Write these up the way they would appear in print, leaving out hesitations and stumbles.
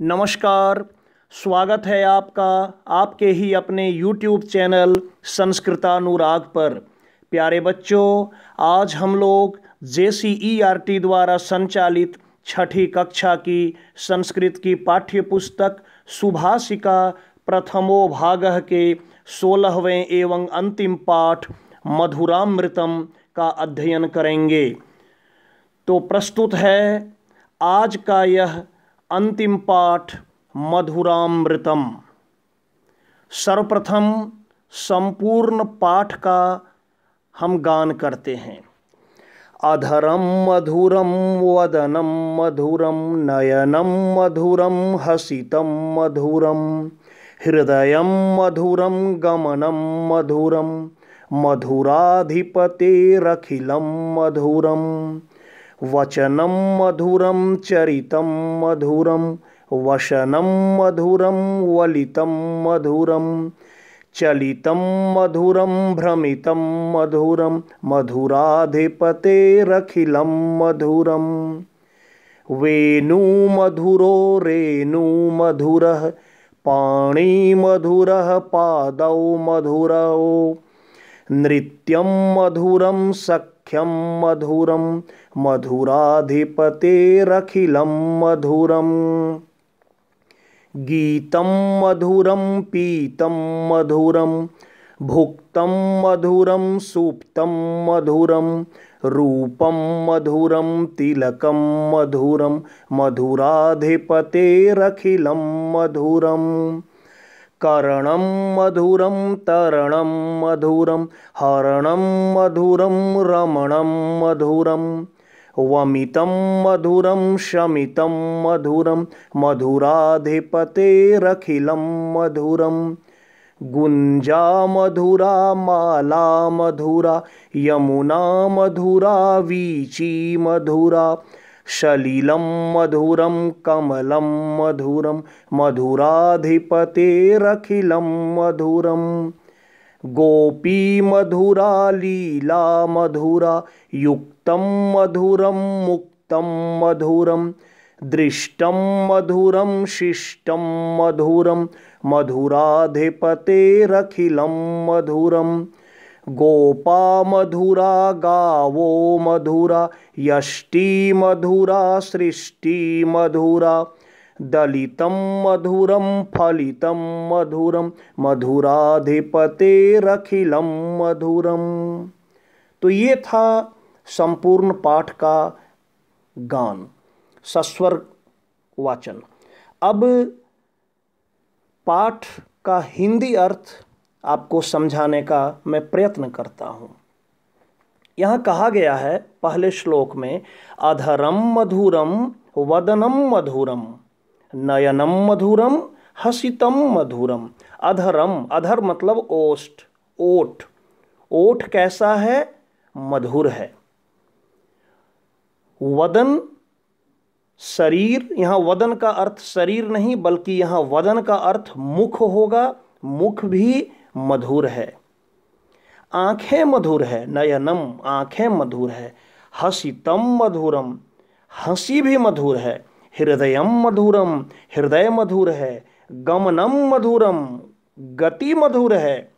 नमस्कार। स्वागत है आपका आपके ही अपने YouTube चैनल संस्कृतानुराग पर। प्यारे बच्चों, आज हम लोग JCERT द्वारा संचालित छठी कक्षा की संस्कृत की पाठ्य पुस्तक सुभाषिका प्रथमो भागः के 16वें एवं अंतिम पाठ मधुरामृतम का अध्ययन करेंगे। तो प्रस्तुत है आज का यह अंतिम पाठ मधुरामृतम। सर्वप्रथम संपूर्ण पाठ का हम गान करते हैं। अधरम मधुरम वदनम मधुरम नयनम मधुरम हसितम मधुरम हृदयम मधुरम गमनम मधुरम मधुराधिपतेरखिलम मधुरम वचनं मधुरं चरितं मधुरं वशनं मधुरं वलितं मधुरं चलितं मधुरं भ्रमितं मधुरं मधुराधिपतेरखिलं मधुरं वेणुमधुरो रेणुमधुरः पाणिमधुरः पादौ मधुरौ नृत्यं मधुरं सख्यं मधुरं मधुराधिपतेरखिलं मधुरं गीतं मधुरं पीतं मधुरं भुक्तं मधुरं सुप्तं मधुरं रूपं मधुरं तिलकं मधुरं मधुराधिपतेरखिलं मधुरम् करणं मधुरं तरणं मधुरं हरणं मधुरं रमणं मधुरं वमितं मधुरं शमितं मधुरं मधुराधिपतेरखिलं मधुरं गुञ्जा मधुरा माला मधुरा यमुना मधुरा वीची मधुरा सलिलं मधुरं कमलं मधुरं मधुराधिपतेरखिलं मधुरं गोपी मधुरा लीला मधुरा युक्तं मधुरं मुक्तं मधुरं दृष्टं मधुरं शिष्टं मधुरं मधुराधिपतेरखिलं मधुरं गोपा मधुरा गावो मधुरा यष्टि मधुरा सृष्टि मधुरा दलितं मधुरं फलितं मधुरं मधुराधिपतेरखिलं मधुरम। तो ये था संपूर्ण पाठ का गान, सस्वर वाचन। अब पाठ का हिंदी अर्थ आपको समझाने का मैं प्रयत्न करता हूँ। यहाँ कहा गया है पहले श्लोक में, अधरम मधुरम वदनम मधुरम नयनम मधुरम हसितम मधुरम। अधरम, अधर मतलब ओष्ठ, ओठ। ओठ कैसा है? मधुर है। वदन शरीर, यहाँ वदन का अर्थ शरीर नहीं बल्कि यहाँ वदन का अर्थ मुख होगा। मुख भी मधुर है। आंखें मधुर है, नयनम आंखें मधुर है। हसितम मधुरम, हंसी भी मधुर है। हृदयम मधुरम, हृदय मधुर है। गमनम मधुरम, गति मधुर है।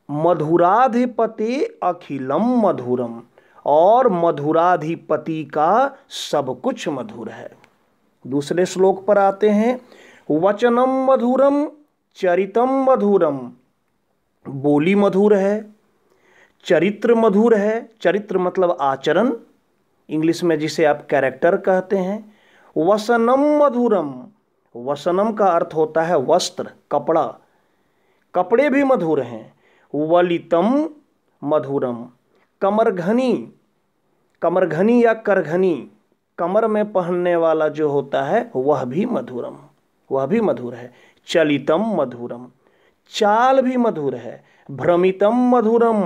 मधुराधिपति अखिलम मधुरम, और मधुराधिपति का सब कुछ मधुर है। दूसरे श्लोक पर आते हैं। वचनम मधुरम चरितम मधुरम, बोली मधुर है। चरित्र मधुर है। चरित्र मतलब आचरण, इंग्लिश में जिसे आप कैरेक्टर कहते हैं। वसनम मधुरम, वसनम का अर्थ होता है वस्त्र, कपड़ा। कपड़े भी मधुर हैं। वलितम मधुरम, कमरघनी, कमरघनी या करघनी, कमर में पहनने वाला जो होता है वह भी मधुरम, वह भी मधुर है। चलितम मधुरम, चाल भी मधुर है। भ्रमितम मधुरम,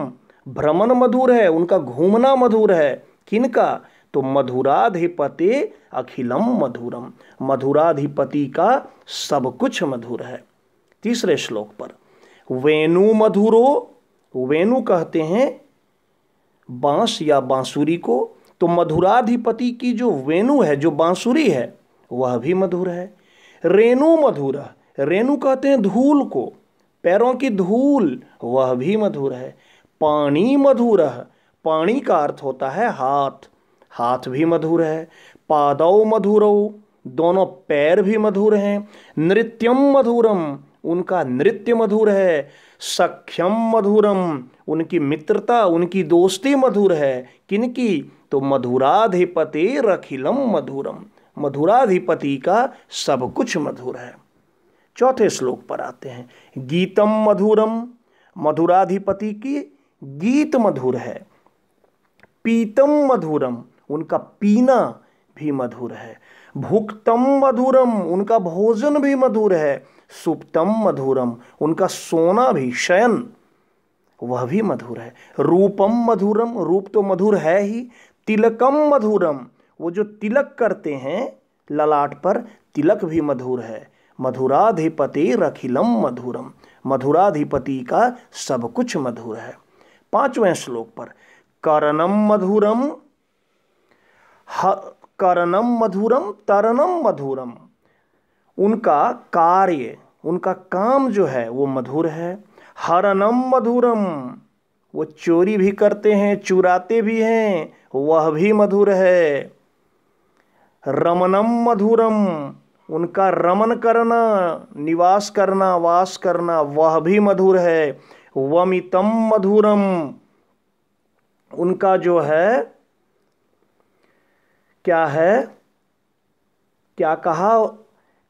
भ्रमण मधुर है, उनका घूमना मधुर है। किनका? तो मधुराधिपति अखिलम मधुरम, मधुराधिपति का सब कुछ मधुर है। तीसरे श्लोक पर, वेणु मधुरो, वेणु कहते हैं बांस या बांसुरी को। तो मधुराधिपति की जो वेणु है, जो बांसुरी है, वह भी मधुर है। रेणु मधुर, रेणु कहते हैं धूल को, पैरों की धूल, वह भी मधुर है। पाणी मधुर, पाणी का अर्थ होता है हाथ, हाथ भी मधुर है। पादौ मधुरौ, दोनों पैर भी मधुर हैं। नृत्यम मधुरम, उनका नृत्य मधुर है। सख्यम मधुरम, उनकी मित्रता, उनकी दोस्ती मधुर है। किनकी? तो मधुराधिपतिर अखिलम मधुरम, मधुराधिपति का सब कुछ मधुर है। चौथे श्लोक पर आते हैं। गीतम मधुरम, मधुराधिपति की गीत मधुर है। पीतम मधुरम, उनका पीना भी मधुर है। भुक्तम मधुरम, उनका भोजन भी मधुर है। सुप्तम मधुरम, उनका सोना भी, शयन, वह भी मधुर है। रूपम मधुरम, रूप तो मधुर है ही। तिलकम मधुरम, वो जो तिलक करते हैं ललाट पर, तिलक भी मधुर है। मधुराधिपतिर अखिलम मधुरम, मधुराधिपति का सब कुछ मधुर है। पांचवें श्लोक पर कर्णम मधुरम, कर्णम मधुरम तरणम मधुरम, उनका कार्य, उनका काम जो है वो मधुर है। हरणम मधुरम, वो चोरी भी करते हैं, चुराते भी हैं, वह भी मधुर है। रमणम मधुरम, उनका रमन करना, निवास करना, वास करना, वह भी मधुर है। वमितम मधुरम, उनका जो है क्या है, क्या कहा?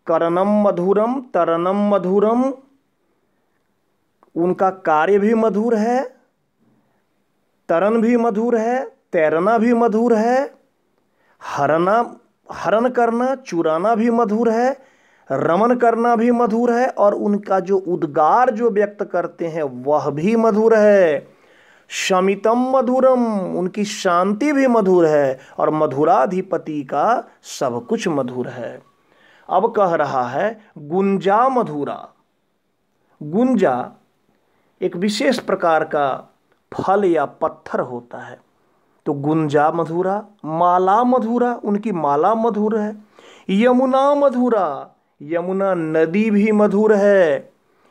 कर्णम मधुरम तरणम मधुरम, उनका कार्य भी मधुर है, तरण भी मधुर है, तैरना भी मधुर है, हरण करना, चुराना भी मधुर है, रमन करना भी मधुर है, और उनका जो उद्गार जो व्यक्त करते हैं वह भी मधुर है। शमितम मधुरम, उनकी शांति भी मधुर है, और मधुराधिपति का सब कुछ मधुर है। अब कह रहा है गुंजा मधुरा। गुंजा एक विशेष प्रकार का फल या पत्थर होता है। तो गुंजा मधुरा, माला मधुरा, उनकी माला मधुर है। यमुना मधुरा, यमुना नदी भी मधुर है।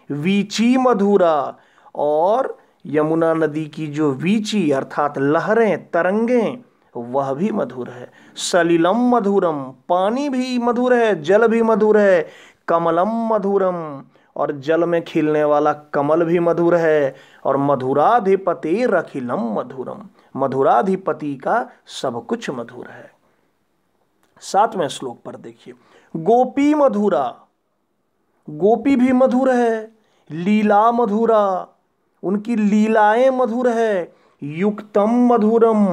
वीची मधुरा, और यमुना नदी की जो वीची अर्थात लहरें, तरंगें, वह भी मधुर है। सलिलम मधुरम, पानी भी मधुर है, जल भी मधुर है। कमलम मधुरम, और जल में खिलने वाला कमल भी मधुर है। और मधुराधिपतिर अखिलम मधुरम, मधुराधिपति का सब कुछ मधुर है। सातवें श्लोक पर देखिए। गोपी मधुरा, गोपी भी मधुर है। लीला मधुरा, उनकी लीलाएं मधुर है। युक्तम मधुरम,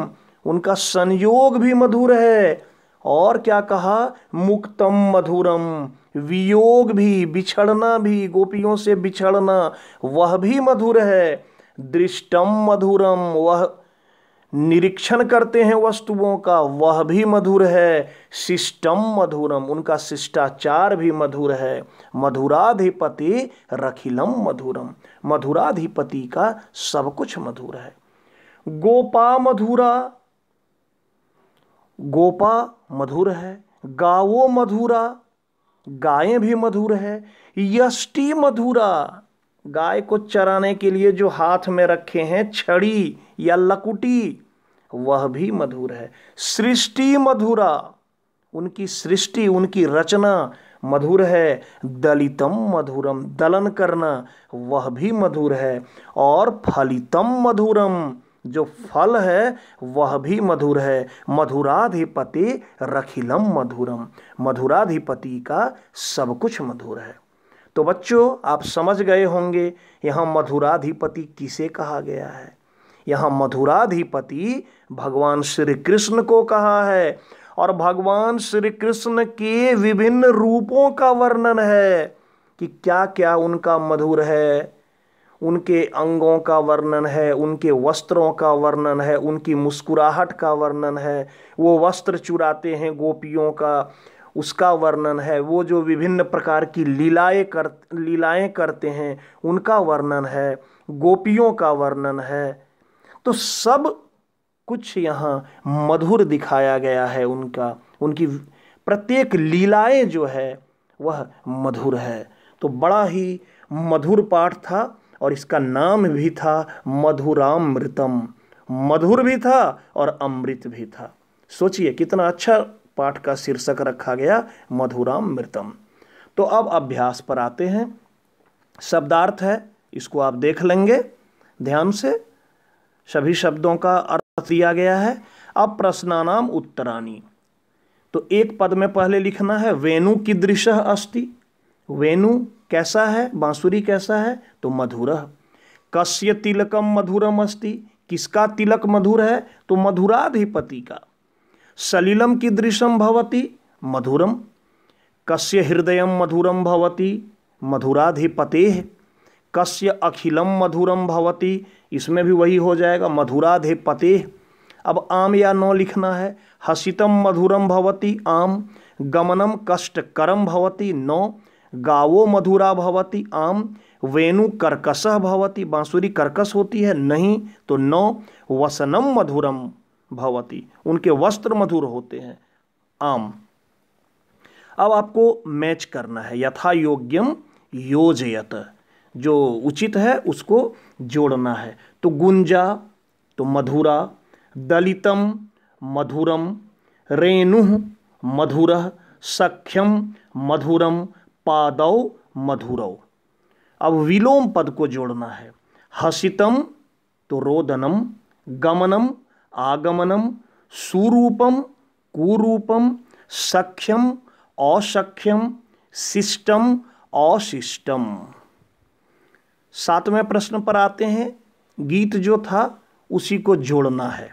उनका संयोग भी मधुर है। और क्या कहा? मुक्तम मधुरम, वियोग भी, बिछड़ना भी, गोपियों से बिछड़ना, वह भी मधुर है। दृष्टम मधुरम, वह निरीक्षण करते हैं वस्तुओं का, वह भी मधुर है। शिष्टम मधुरम, उनका शिष्टाचार भी मधुर है। मधुराधिपति रखिलम मधुरम, मधुराधिपति का सब कुछ मधुर है। गोपा मधुरा, गोपा मधुर है। गावो मधुरा, गायें भी मधुर है। यष्टि मधुरा, गाय को चराने के लिए जो हाथ में रखे हैं छड़ी या लकुटी, वह भी मधुर है। सृष्टि मधुरा, उनकी सृष्टि, उनकी रचना मधुर है। दलितम मधुरम, दलन करना, वह भी मधुर है। और फलितम मधुरम, जो फल है वह भी मधुर है। मधुराधिपति रखिलम मधुरम, मधुराधिपति का सब कुछ मधुर है। तो बच्चों, आप समझ गए होंगे यहाँ मधुराधिपति किसे कहा गया है। यहाँ मधुराधिपति भगवान श्री कृष्ण को कहा है, और भगवान श्री कृष्ण के विभिन्न रूपों का वर्णन है कि क्या क्या उनका मधुर है। उनके अंगों का वर्णन है, उनके वस्त्रों का वर्णन है, उनकी मुस्कुराहट का वर्णन है। वो वस्त्र चुराते हैं गोपियों का, उसका वर्णन है। वो जो विभिन्न प्रकार की लीलाएं करते हैं उनका वर्णन है। गोपियों का वर्णन है। तो सब कुछ यहाँ मधुर दिखाया गया है। उनकी प्रत्येक लीलाएं जो है वह मधुर है। तो बड़ा ही मधुर पाठ था और इसका नाम भी था मधुरामृतम। मधुर भी था और अमृत भी था। सोचिए कितना अच्छा पाठ का शीर्षक रखा गया, मधुरामृतम। तो अब अभ्यास पर आते हैं। शब्दार्थ है, इसको आप देख लेंगे ध्यान से। सभी शब्दों का अर्थ दिया गया है। अब प्रश्नानाम उत्तराणि। तो एक पद में पहले लिखना है वेणु कीदृशः अस्ति। वेणु कैसा है, बांसुरी कैसा है, तो मधुरः। कस्य तिलकम मधुरम अस्ति, किसका तिलक मधुर है, तो मधुराधिपति का। सलिलम कीदृशम भवति, मधुरम। कस्य हृदयम मधुरम भवति, मधुराधिपतेः। कस्य अखिलम मधुरम भवति, इसमें भी वही हो जाएगा, मधुराधिपतेः। अब आम या नौ लिखना है। हसितम मधुरम भवति, आम। गमनम कष्टकरम भवति, नौ। गावो मधुरा भवति, आम। वेणु कर्कशः भवति, बांसुरी कर्कश होती है, नहीं, तो नौ। वसनम मधुरम भवति, उनके वस्त्र मधुर होते हैं, आम। अब आपको मैच करना है, यथा योग्यम योजयत, जो उचित है उसको जोड़ना है। तो गुंजा तो मधुरा, दलितम मधुरम, रेणुः मधुरः, सख्यम मधुरम, पादौ मधुरौ। अब विलोम पद को जोड़ना है। हसितम तो रोदनम, गमनम आगमनम, सुरूपम कुरूपम, सख्यम असख्यम, शिष्टम अशिष्टम। 7वें प्रश्न पर आते हैं। गीत जो था उसी को जोड़ना है।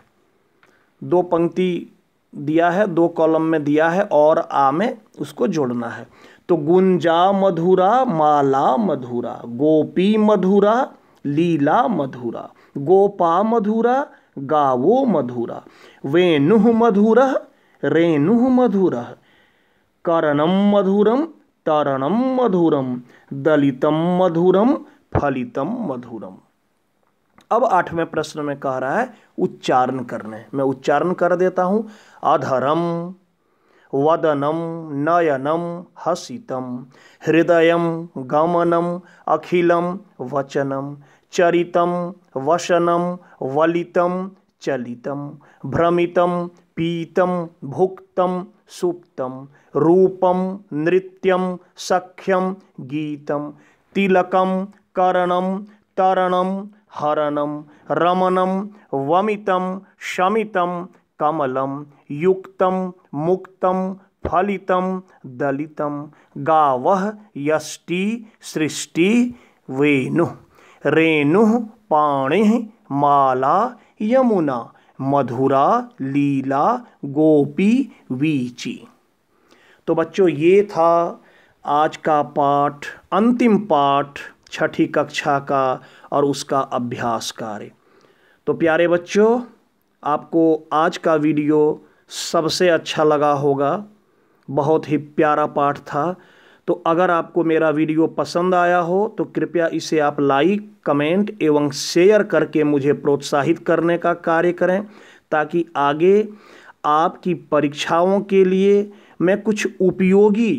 2 पंक्ति दिया है, 2 कॉलम में दिया है और आ में उसको जोड़ना है। तो गुंजा मधुरा, माला मधुरा, गोपी मधुरा, लीला मधुरा, गोपा मधुरा, गावो मधुरा, वेणुः मधुरः, रेणुः मधुरः, करणम मधुरम, तरणम मधुरम, दलितम मधुरम, फलितम मधुरम। अब 8वें प्रश्न में कह रहा है उच्चारण करने। मैं उच्चारण कर देता हूं। अधरम, वदनम, नयनम, हसितम, हृदयम, गमनम, अखिलम, वचनम, चरितम, वसनम, वलितम, चलितम, भ्रमितम, पीतम, भुक्तम, सुप्तम, रूपम, नृत्यम, सख्यम, गीतम, तिलकम, करणम, तरणम, हरणम, रमणम, वमितम, शमितम, कमलम, युक्तम, मुक्तम, फलितम, दलितम, गावः, यष्टि, सृष्टि, वेणुः, रेणुः, पाणिः, माला, यमुना, मधुरा, लीला, गोपी, वीची। तो बच्चों ये था आज का पाठ, अंतिम पाठ 6ठी कक्षा का और उसका अभ्यास कार्य। तो प्यारे बच्चों, आपको आज का वीडियो सबसे अच्छा लगा होगा। बहुत ही प्यारा पाठ था। तो अगर आपको मेरा वीडियो पसंद आया हो तो कृपया इसे आप लाइक, कमेंट एवं शेयर करके मुझे प्रोत्साहित करने का कार्य करें, ताकि आगे आपकी परीक्षाओं के लिए मैं कुछ उपयोगी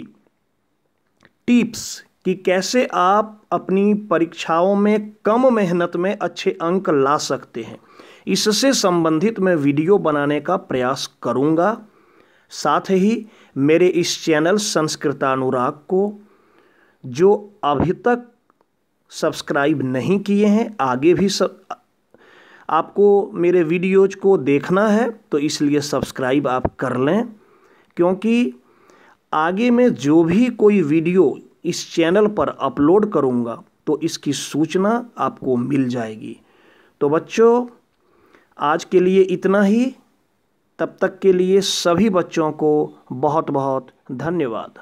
टिप्स कि कैसे आप अपनी परीक्षाओं में कम मेहनत में अच्छे अंक ला सकते हैं, इससे संबंधित मैं वीडियो बनाने का प्रयास करूंगा। साथ ही मेरे इस चैनल संस्कृतानुराग को जो अभी तक सब्सक्राइब नहीं किए हैं, आगे भी आपको मेरे वीडियोज को देखना है, तो इसलिए सब्सक्राइब आप कर लें, क्योंकि आगे मैं जो भी कोई वीडियो इस चैनल पर अपलोड करूंगा तो इसकी सूचना आपको मिल जाएगी। तो बच्चों, आज के लिए इतना ही। तब तक के लिए सभी बच्चों को बहुत बहुत धन्यवाद।